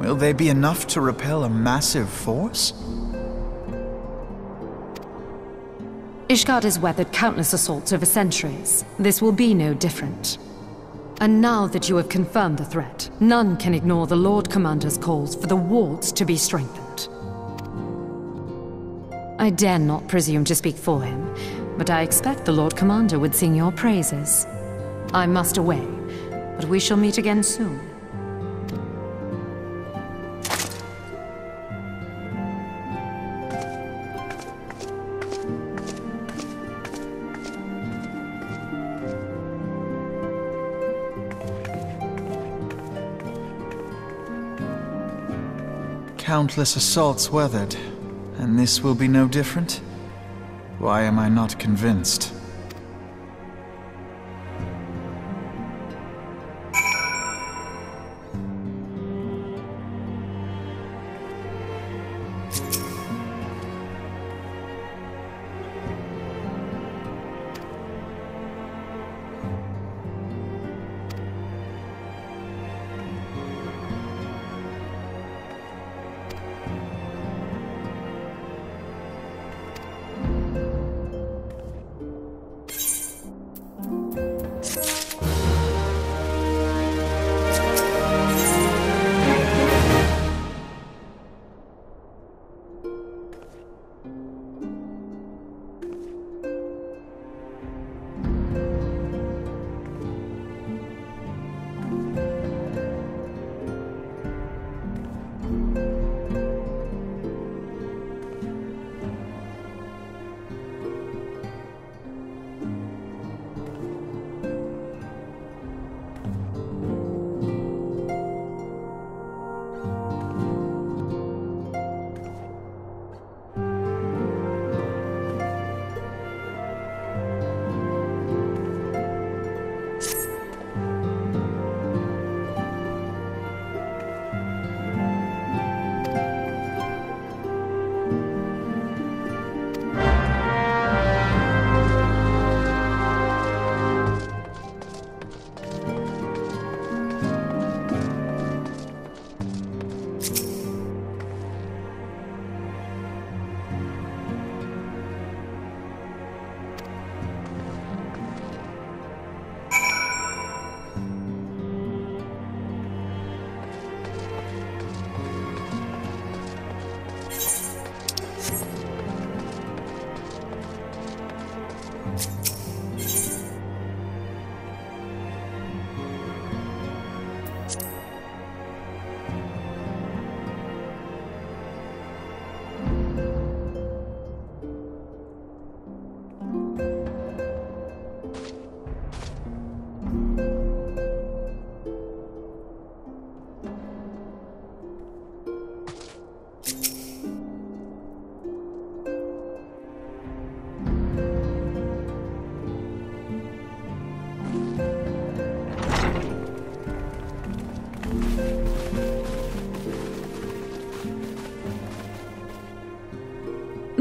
Will they be enough to repel a massive force? Ishgard has weathered countless assaults over centuries. This will be no different. And now that you have confirmed the threat, none can ignore the Lord Commander's calls for the wards to be strengthened. I dare not presume to speak for him, but I expect the Lord Commander would sing your praises. I must away, but we shall meet again soon. Countless assaults weathered, and this will be no different? Why am I not convinced?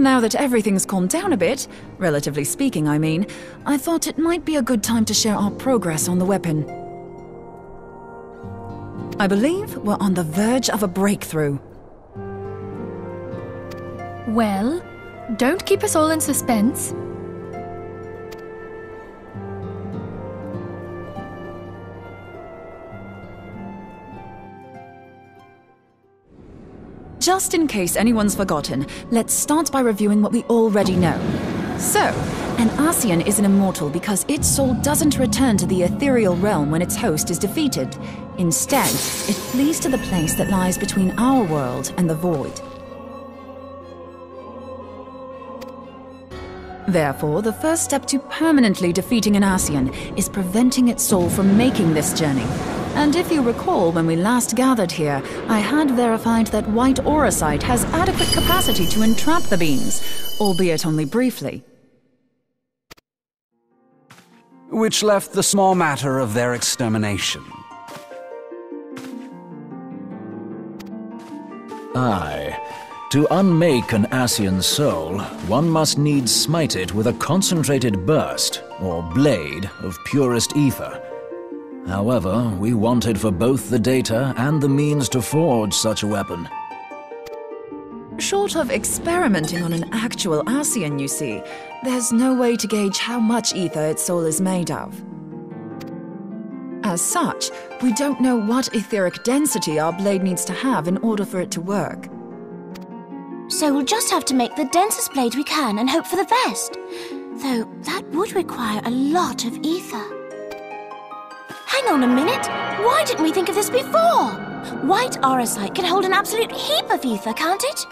Now that everything's calmed down a bit, relatively speaking I mean, I thought it might be a good time to share our progress on the weapon. I believe we're on the verge of a breakthrough. Well, don't keep us all in suspense. Just in case anyone's forgotten, let's start by reviewing what we already know. So, an Ascian is an immortal because its soul doesn't return to the ethereal realm when its host is defeated. Instead, it flees to the place that lies between our world and the void. Therefore, the first step to permanently defeating an Ascian is preventing its soul from making this journey. And if you recall, when we last gathered here, I had verified that white auracite has adequate capacity to entrap the beings, albeit only briefly. Which left the small matter of their extermination. Aye. To unmake an Ascian soul, one must needs smite it with a concentrated burst, or blade, of purest ether. However, we wanted for both the data and the means to forge such a weapon. Short of experimenting on an actual Ascian, you see, there's no way to gauge how much ether its soul is made of. As such, we don't know what etheric density our blade needs to have in order for it to work. So we'll just have to make the densest blade we can and hope for the best. Though that would require a lot of ether. Hang on a minute! Why didn't we think of this before? White Aetheryte can hold an absolute heap of ether, can't it?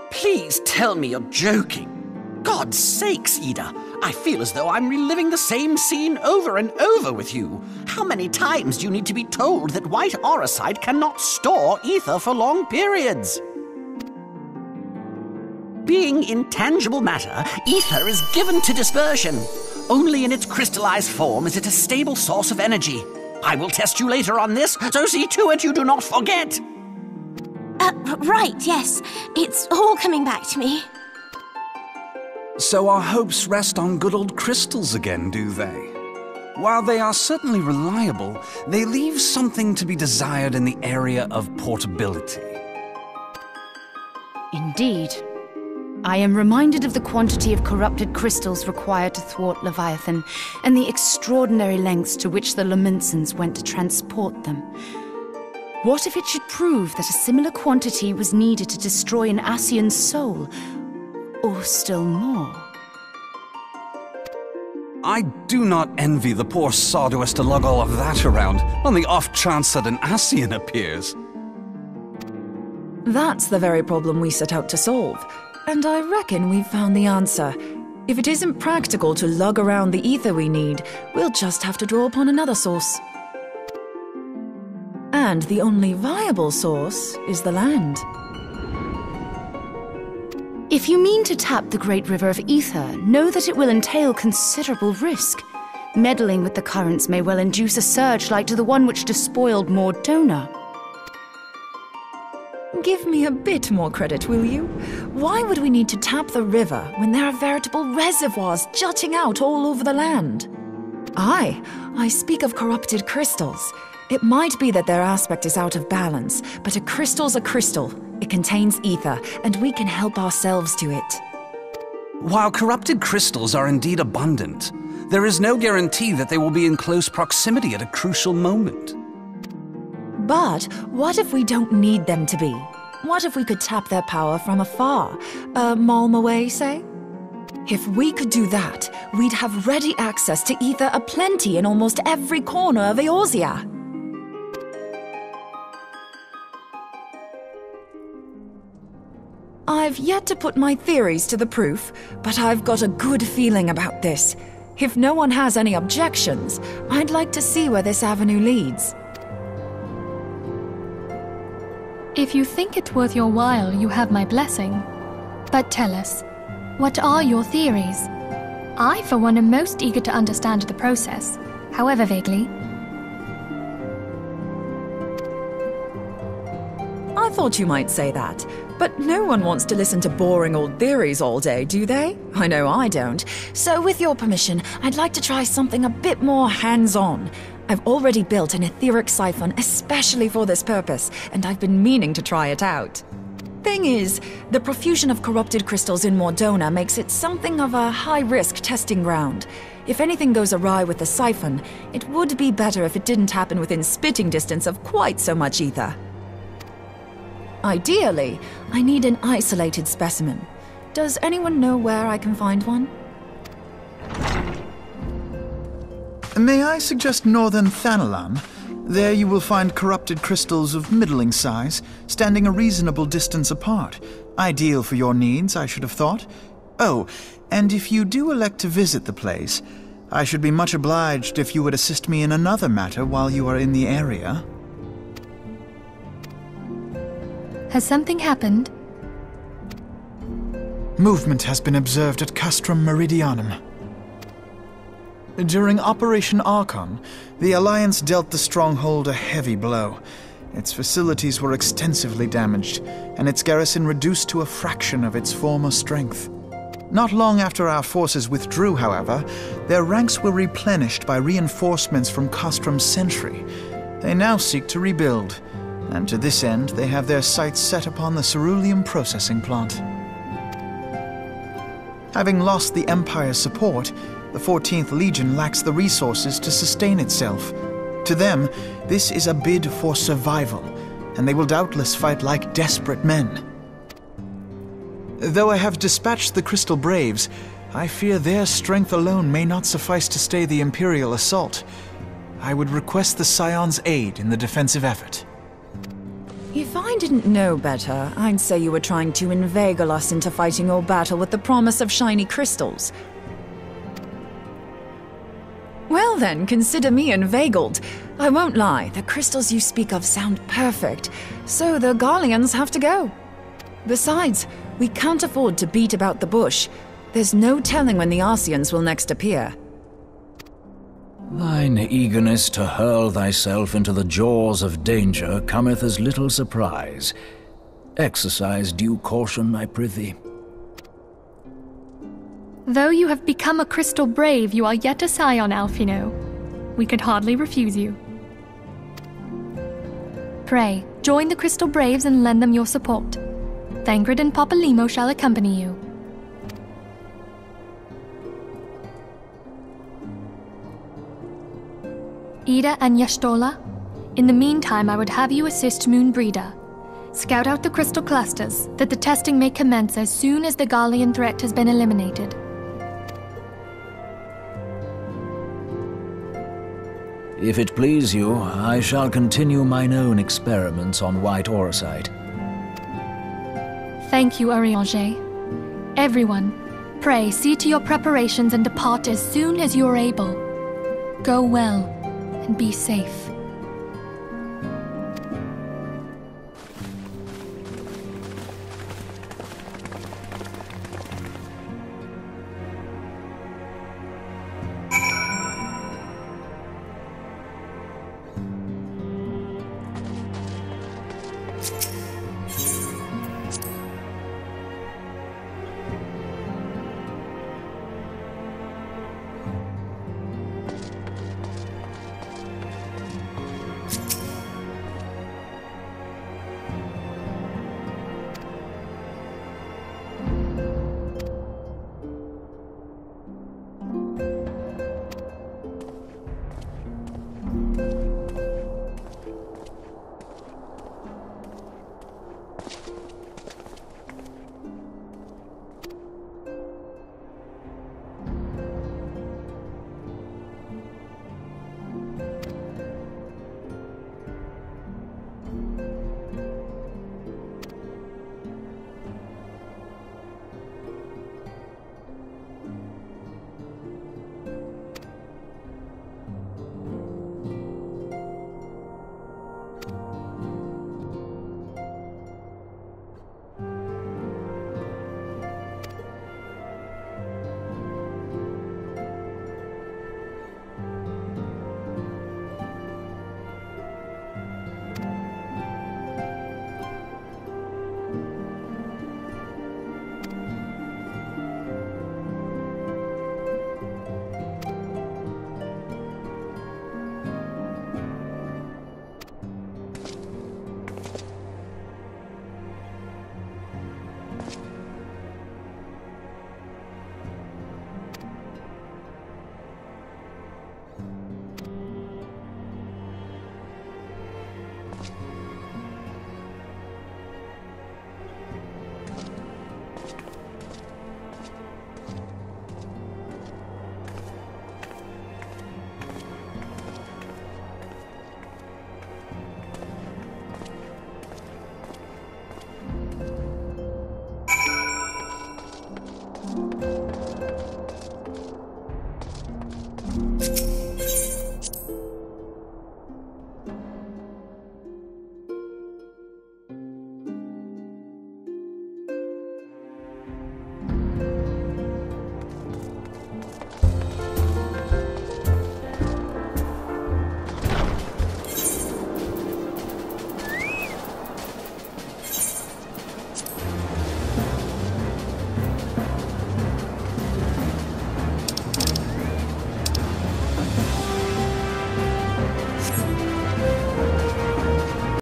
Please tell me you're joking. God's sakes, Ida. I feel as though I'm reliving the same scene over and over with you. How many times do you need to be told that white Aetheryte cannot store ether for long periods? Being intangible matter, ether is given to dispersion. Only in its crystallized form is it a stable source of energy. I will test you later on this, so see to it you do not forget. Right, yes. It's all coming back to me. So our hopes rest on good old crystals again, do they? While they are certainly reliable, they leave something to be desired in the area of portability. Indeed. I am reminded of the quantity of corrupted crystals required to thwart Leviathan, and the extraordinary lengths to which the Lamentsons went to transport them. What if it should prove that a similar quantity was needed to destroy an Ascian's soul? Or still more? I do not envy the poor sod who has to lug all of that around on the off chance that an Ascian appears. That's the very problem we set out to solve. And I reckon we've found the answer. If it isn't practical to lug around the ether we need, we'll just have to draw upon another source. And the only viable source is the land. If you mean to tap the great river of ether, know that it will entail considerable risk. Meddling with the currents may well induce a surge like to the one which despoiled Mordona. Give me a bit more credit, will you? Why would we need to tap the river when there are veritable reservoirs jutting out all over the land? I speak of corrupted crystals. It might be that their aspect is out of balance, but a crystal's a crystal. It contains ether, and we can help ourselves to it. While corrupted crystals are indeed abundant, there is no guarantee that they will be in close proximity at a crucial moment. But what if we don't need them to be? What if we could tap their power from afar? A malm away, say? If we could do that, we'd have ready access to ether aplenty in almost every corner of Eorzea. I've yet to put my theories to the proof, but I've got a good feeling about this. If no one has any objections, I'd like to see where this avenue leads. If you think it worth your while, you have my blessing. But tell us, what are your theories? I, for one, am most eager to understand the process, however vaguely. I thought you might say that, but no one wants to listen to boring old theories all day, do they? I know I don't. So with your permission, I'd like to try something a bit more hands-on. I've already built an etheric siphon especially for this purpose, and I've been meaning to try it out. Thing is, the profusion of corrupted crystals in Mordona makes it something of a high-risk testing ground. If anything goes awry with the siphon, it would be better if it didn't happen within spitting distance of quite so much ether. Ideally, I need an isolated specimen. Does anyone know where I can find one? May I suggest northern Thanalan? There you will find corrupted crystals of middling size, standing a reasonable distance apart. Ideal for your needs, I should have thought. Oh, and if you do elect to visit the place, I should be much obliged if you would assist me in another matter while you are in the area. Has something happened? Movement has been observed at Castrum Meridianum. During Operation Archon, the Alliance dealt the stronghold a heavy blow. Its facilities were extensively damaged, and its garrison reduced to a fraction of its former strength. Not long after our forces withdrew, however, their ranks were replenished by reinforcements from Kostrom's Sentry. They now seek to rebuild, and to this end they have their sights set upon the ceruleum processing plant. Having lost the Empire's support, the 14th Legion lacks the resources to sustain itself. To them, this is a bid for survival, and they will doubtless fight like desperate men. Though I have dispatched the Crystal Braves, I fear their strength alone may not suffice to stay the Imperial assault. I would request the Scion's aid in the defensive effort. If I didn't know better, I'd say you were trying to inveigle us into fighting your battle with the promise of shiny crystals. Well then, consider me inveigled. I won't lie, the crystals you speak of sound perfect, so the Garleans have to go. Besides, we can't afford to beat about the bush. There's no telling when the Arsians will next appear. Thine eagerness to hurl thyself into the jaws of danger cometh as little surprise. Exercise due caution, I prithee. Though you have become a Crystal Brave, you are yet a Scion, Alphino. We could hardly refuse you. Pray, join the Crystal Braves and lend them your support. Thangred and Papalymo shall accompany you. Ida and Y'shtola, in the meantime I would have you assist Moonbreeder. Scout out the crystal clusters, that the testing may commence as soon as the Garlean threat has been eliminated. If it please you, I shall continue mine own experiments on white orosite. Thank you, Urianger. Everyone, pray see to your preparations and depart as soon as you are able. Go well, and be safe.